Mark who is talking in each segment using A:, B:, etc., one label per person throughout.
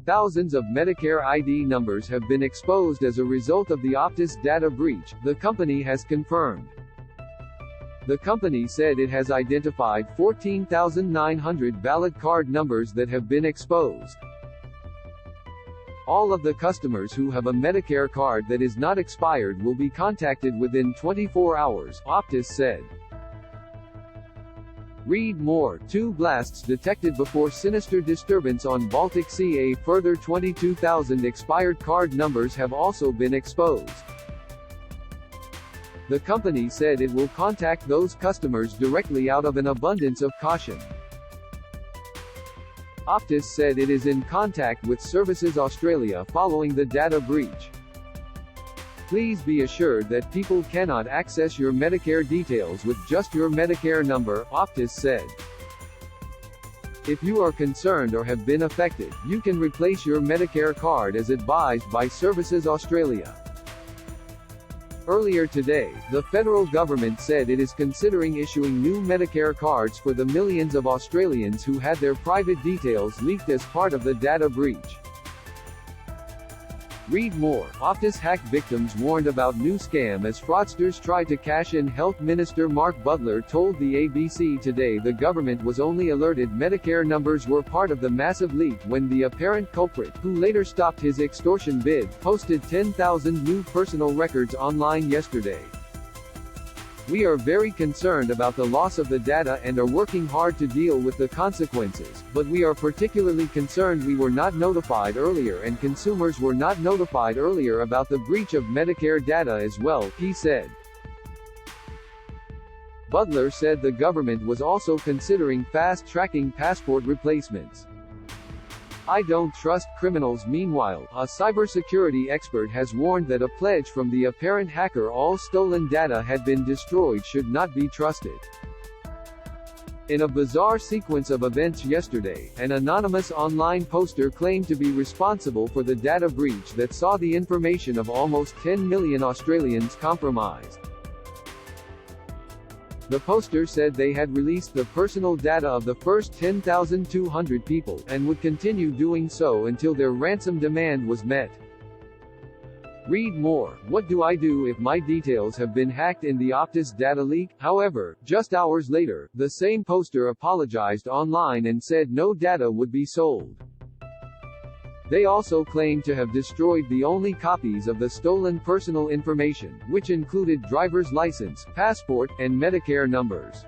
A: Thousands of Medicare ID numbers have been exposed as a result of the Optus data breach, the company has confirmed. The company said it has identified 14,900 valid card numbers that have been exposed. All of the customers who have a Medicare card that is not expired will be contacted within 24 hours, Optus said. Read more. 2 blasts detected before sinister disturbance on Baltic SeaA. Further 22,000 expired card numbers have also been exposed. The company said it will contact those customers directly out of an abundance of caution. Optus said it is in contact with Services Australia following the data breach. Please be assured that people cannot access your Medicare details with just your Medicare number, Optus said. If you are concerned or have been affected, you can replace your Medicare card as advised by Services Australia. Earlier today, the federal government said it is considering issuing new Medicare cards for the millions of Australians who had their private details leaked as part of the data breach. Read more. Optus hack victims warned about new scam as fraudsters try to cash in. Health Minister Mark Butler told the ABC today the government was only alerted Medicare numbers were part of the massive leak when the apparent culprit, who later stopped his extortion bid, posted 10,000 new personal records online yesterday. We are very concerned about the loss of the data and are working hard to deal with the consequences, but we are particularly concerned we were not notified earlier and consumers were not notified earlier about the breach of Medicare data as well, he said. Butler said the government was also considering fast-tracking passport replacements. I don't trust criminals. Meanwhile, a cybersecurity expert has warned that a pledge from the apparent hacker all stolen data had been destroyed should not be trusted. In a bizarre sequence of events yesterday, an anonymous online poster claimed to be responsible for the data breach that saw the information of almost 10 million Australians compromised. The poster said they had released the personal data of the first 10,200 people, and would continue doing so until their ransom demand was met. Read more. What do I do if my details have been hacked in the Optus data leak? However, just hours later, the same poster apologized online and said no data would be sold. They also claimed to have destroyed the only copies of the stolen personal information, which included driver's license, passport, and Medicare numbers.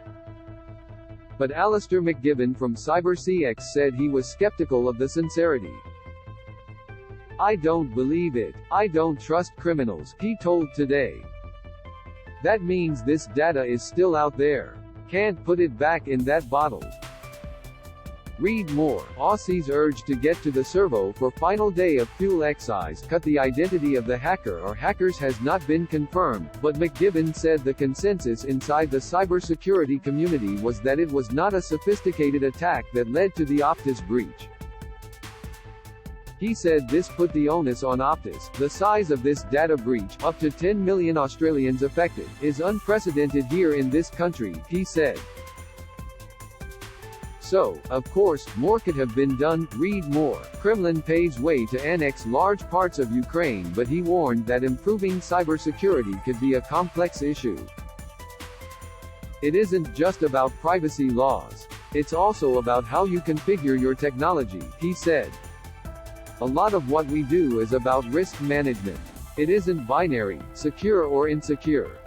A: But Alistair McGibbon from CyberCX said he was skeptical of the sincerity. I don't believe it. I don't trust criminals, he told Today. That means this data is still out there. Can't put it back in that bottle. Read more. Aussies urged to get to the servo for final day of fuel excise cut. The identity of the hacker or hackers has not been confirmed, but McGibbon said the consensus inside the cybersecurity community was that it was not a sophisticated attack that led to the Optus breach. He said this put the onus on Optus. The size of this data breach, up to 10 million Australians affected, is unprecedented here in this country, he said. So, of course, more could have been done. Read more. Kremlin paves way to annex large parts of Ukraine, but he warned that improving cybersecurity could be a complex issue. It isn't just about privacy laws. It's also about how you configure your technology, he said. A lot of what we do is about risk management. It isn't binary, secure or insecure.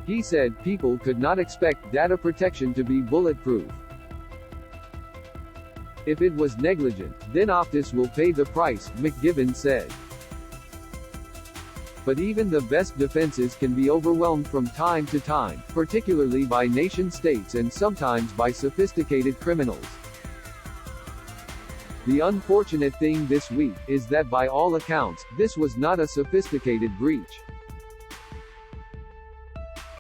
A: He said people could not expect data protection to be bulletproof. If it was negligent, then Optus will pay the price, McGibbon said. But even the best defenses can be overwhelmed from time to time, particularly by nation-states and sometimes by sophisticated criminals. The unfortunate thing this week is that by all accounts, this was not a sophisticated breach.